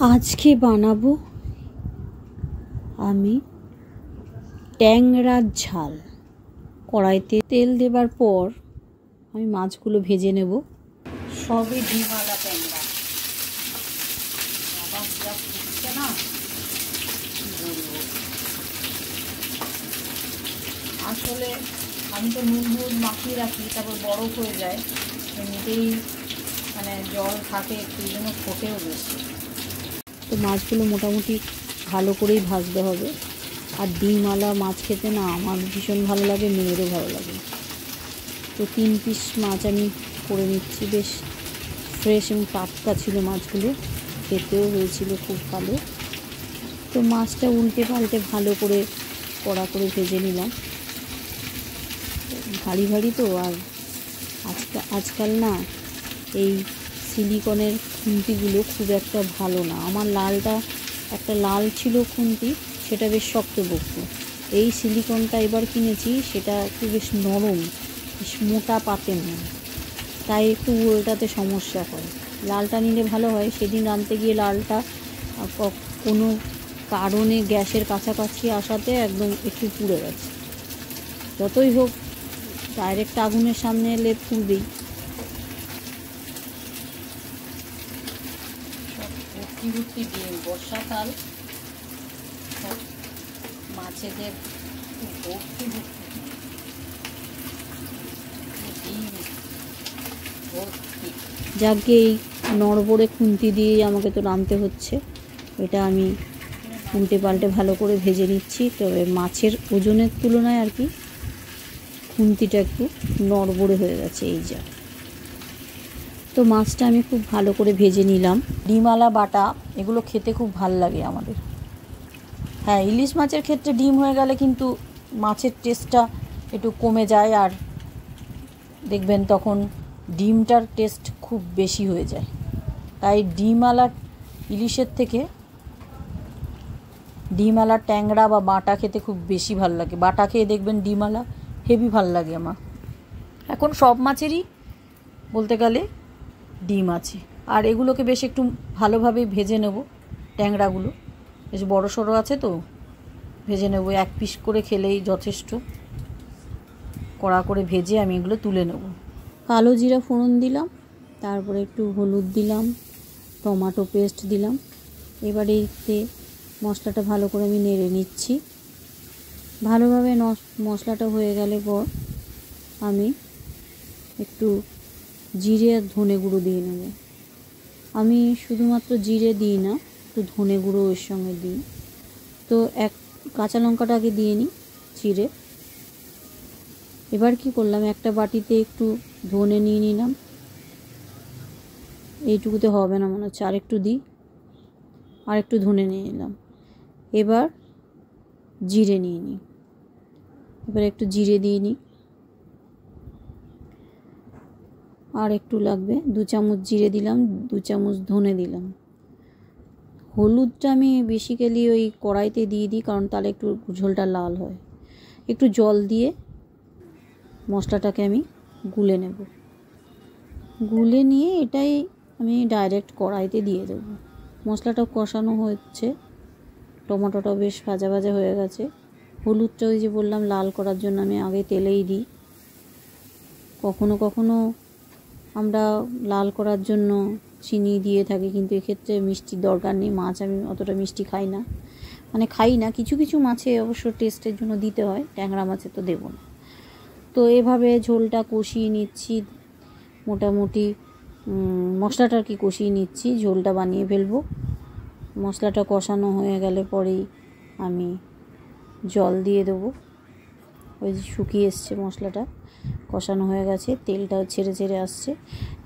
আজকে বানাবো আমি ট্যাংরার ঝাল। কড়াইতে তেল দেবার পর আমি মাছগুলো ভেজে নেব। সবই ডিমওয়ালা ট্যাংরা, না আসলে আমি তো নুন হলুদ মাখিয়ে রাখি, তারপর বরফ হয়ে যায়, এমনিতেই মানে জল থাকে একটু, জন্য ফোটেও বেশি। তো মাছগুলো মোটামুটি ভালো করেই ভাজতে হবে। আর ডিমওয়ালা মাছ খেতে না আমার ভীষণ ভালো লাগে, মেয়েরও ভালো লাগে। তো 3 পিস মাছ আমি করে নিচ্ছি, বেশ ফ্রেশ এবং টাটকা ছিল মাছগুলো, খেতেও হয়েছিল খুব ভালো। তো মাছটা উল্টে পাল্টে ভালো করে কড়া করে ভেজে নিলাম। ভারী ভারী তো, আর আজকাল না এই সিলিকনের খুন্তিগুলো খুব একটা ভালো না। আমার একটা লাল ছিল খুন্তি, সেটা বেশ শক্তপোক্ত। এই সিলিকনটা এবার কিনেছি, সেটা একটু বেশ নরম, বেশ মোটা পাতেন না, তাই একটু উল্টাতে সমস্যা হয়। লালটা নিলে ভালো হয়। সেদিন আনতে গিয়ে লালটা কোনো কারণে গ্যাসের কাছাকাছি আসাতে একদম একটু পুড়ে গেছে। যতই হোক, ডাইরেক্ট আগুনের সামনে এলে পুড়বেই। ভর্তি ডিম, বর্ষাকাল, মাছেদের ভর্তি ডিম ভর্তি। যাকে এই নড়বড়ে খুন্তি দিয়েই আমাকে তো রাঁধতে হচ্ছে। এটা আমি উল্টে পাল্টে ভালো করে ভেজে নিচ্ছি। তবে মাছের ওজনের তুলনায় আর কি খুন্তিটা একটু নড়বড়ে হয়ে গেছে, এই যা। তো মাছটা আমি খুব ভালো করে ভেজে নিলাম। ডিমওয়ালা বাটা এগুলো খেতে খুব ভাল লাগে আমাদের। হ্যাঁ, ইলিশ মাছের ক্ষেত্রে ডিম হয়ে গেলে কিন্তু মাছের টেস্টটা একটু কমে যায়, আর দেখবেন তখন ডিমটার টেস্ট খুব বেশি হয়ে যায়। তাই ডিমওয়ালা ইলিশের থেকে ডিমওয়ালা ট্যাংরা বা বাটা খেতে খুব বেশি ভাল লাগে। বাটা খেয়ে দেখবেন ডিমওয়ালা হেভি ভাল লাগে আমার। এখন সব মাছেরই বলতে গেলে ডিম আছে। আর এগুলোকে বেশ একটু ভালোভাবে ভেজে নেব। ট্যাংরাগুলো বেশ বড় সড়ো আছে, তো ভেজে নেব। 1 পিস করে খেলেই যথেষ্ট। কড়া করে ভেজে আমি এগুলো তুলে নেব। কালো জিরা ফোড়ন দিলাম, তারপরে একটু হলুদ দিলাম, টমেটো পেস্ট দিলাম। এবারে এতে মশলাটা ভালো করে আমি নেড়ে নিচ্ছি। ভালোভাবে মশলাটা হয়ে গেলে পর আমি একটু জিরে আর ধনে গুঁড়ো দিয়ে নেব। আমি শুধুমাত্র জিরে দিই না, একটু ধনে গুঁড়ো এর সঙ্গে দিই। তো এক কাঁচা লঙ্কাটা আগে দিয়ে নিই চিড়ে। এবার কি করলাম, একটা বাটিতে একটু ধনে নিয়ে নিলাম। এইটুকুতে হবে না মনে হচ্ছে, আর একটু দিই। আর একটু ধনে নিয়ে নিলাম। এবার জিরে নিয়ে নিই। এবার একটু জিরে দিয়ে নিই। আর একটু লাগবে, 2 চামচ জিরে দিলাম, 2 চামচ ধনে দিলাম। হলুদটা আমি বেসিক্যালি ওই কড়াইতে দিয়ে দিই, কারণ তাহলে একটু ঝোলটা লাল হয়। একটু জল দিয়ে মশলাটাকে আমি গুলে নেব। গুলে নিয়ে এটাই আমি ডাইরেক্ট কড়াইতে দিয়ে দেবো। মশলাটা কষানো হচ্ছে, টমেটোটাও বেশ ভাজা ভাজা হয়ে গেছে। হলুদটা ওই যে বললাম লাল করার জন্য আমি আগে তেলেই দিই। কখনো কখনো আমরা লাল করার জন্য চিনি দিয়ে থাকি, কিন্তু এক্ষেত্রে মিষ্টির দরকার নেই। মাছ আমি অতটা মিষ্টি খাই না, মানে খাই না। কিছু কিছু মাছে অবশ্য টেস্টের জন্য দিতে হয়, ট্যাংরা মাছে তো দেবো না। তো এভাবে ঝোলটা কষিয়ে নিচ্ছি, মোটামুটি মশলাটা আর কি কষিয়ে নিচ্ছি, ঝোলটা বানিয়ে ফেলবো। মশলাটা কষানো হয়ে গেলে পরেই আমি জল দিয়ে দেবো। ওই যে শুকিয়ে এসছে, মশলাটা কষানো হয়ে গেছে, তেলটাও ছেড়ে ছেড়ে আসছে।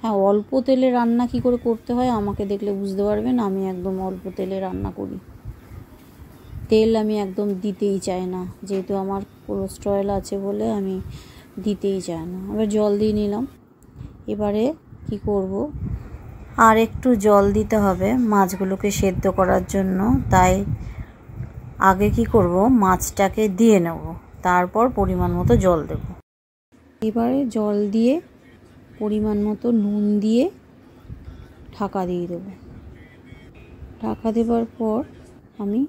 হ্যাঁ, অল্প তেলে রান্না কি করে করতে হয় আমাকে দেখলে বুঝতে পারবেন। আমি একদম অল্প তেলে রান্না করি। তেল আমি একদম দিতেই চাই না, যেহেতু আমার কোলেস্টেরল আছে বলে আমি দিতেই চাই না। এবার জল দিয়ে নিলাম। এবারে কি করব, আর একটু জল দিতে হবে মাছগুলোকে সেদ্ধ করার জন্য। তাই আগে কি করব, মাছটাকে দিয়ে নেব, তারপর পরিমাণ মতো জল দেব। এবারে জল দিয়ে পরিমাণ মতো নুন দিয়ে ঢাকা দিয়ে দেব। ঢাকা দেওয়ার পর আমি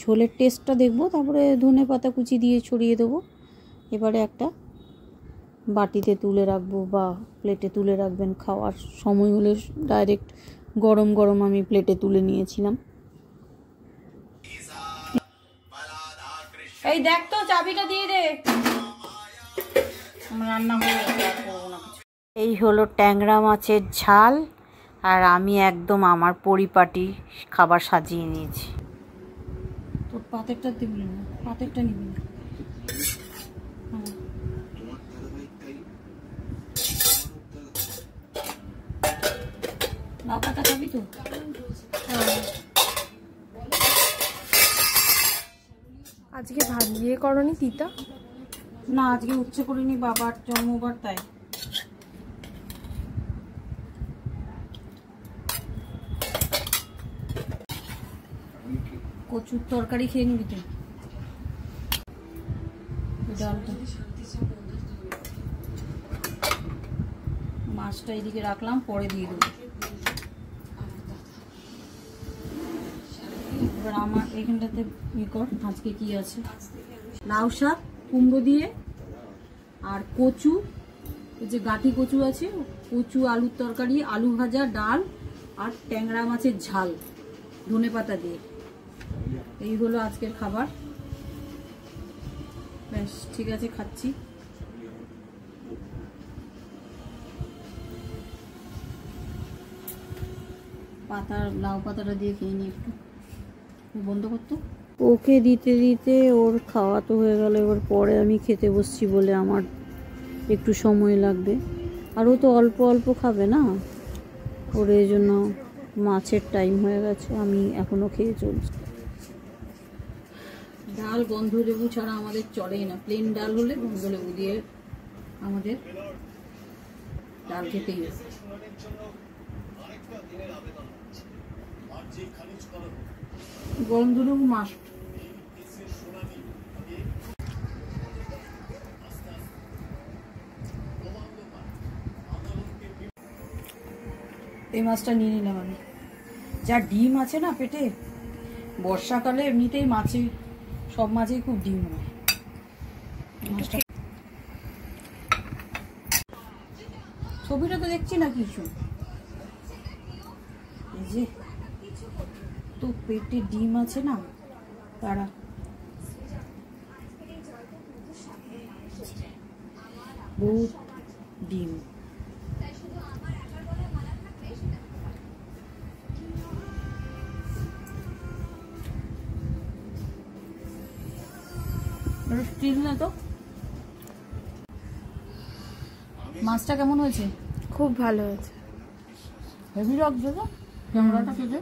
ঝোলের টেস্টটা দেখবো, তারপরে ধনে পাতা কুচি দিয়ে ছড়িয়ে দেবো। এবারে একটা বাটিতে তুলে রাখবো বা প্লেটে তুলে রাখবেন, খাওয়ার সময় হলে ডাইরেক্ট গরম গরম আমি প্লেটে তুলে নিয়েছিলাম। এই দেখ তো, চাবিটা দিয়ে দে, আমার রান্না হয়ে গেছে। এই হলো ট্যাংরা মাছের ঝাল, আর আমি একদম আমার পরিপাটি খাবার সাজিয়ে নিয়েছি। তোর পাতেরটা দিবি না, পাতেরটা নিবি না। লাউ পাতা খাবি তো? আজকে ভাত দিয়ে করনি তিতা? না, আজকে উচ্ছে করিনি, বাবার জন্মবার তাই। কচুর তরকারি খেয়ে নিবি তো? ডালটা, মাছটা এদিকে রাখলাম, পরে দিয়ে দেবো। এবার আমার এখানটাতে ই কর, আজকে কি আছে, লাউ শাক কুমড়ো দিয়ে, আর কচু, যে গাঠি কচু আছে, কচু আলুর তরকারি, আলু ভাজা, ডাল, আর ট্যাংরা মাছের ঝাল ধনে পাতা দিয়ে। এই হলো আজকের খাবার। বেশ, ঠিক আছে, খাচ্ছি। পাতা, লাউ পাতাটা দিয়ে খেয়ে নিই একটু, বন্ধ করতো। ওকে দিতে দিতে ওর খাওয়া তো হয়ে গেল। এবার পরে আমি খেতে বসছি বলে আমার একটু সময় লাগবে, আর ও তো অল্প অল্প খাবে না, ওর এই জন্য মাছের টাইম হয়ে গেছে, আমি এখনও খেয়ে চলছি। ডাল গন্ধ লেবু ছাড়া আমাদের চলেই না, প্লেন ডাল হলে গন্ধ লেবু দিয়ে আমাদের ডাল খেতেই হবে। গন্ধ লেবু মাস্ট। এই মাছটা নিয়ে নিলাম আমি। যা ডিম আছে না পেটে, বর্ষাকালে এমনিতেই মাছে, সব মাছেই খুব ডিম হয়। মাছটা ছবিটা তো দেখছি না কিছু, এই যে তো পেটে ডিম আছে না, তারা বহুত ডিম। স্টিল না তো। মাছটা কেমন হয়েছে? খুব ভালো হয়েছে। হেভি লাগছে তো ক্যামেরাটা কেটে।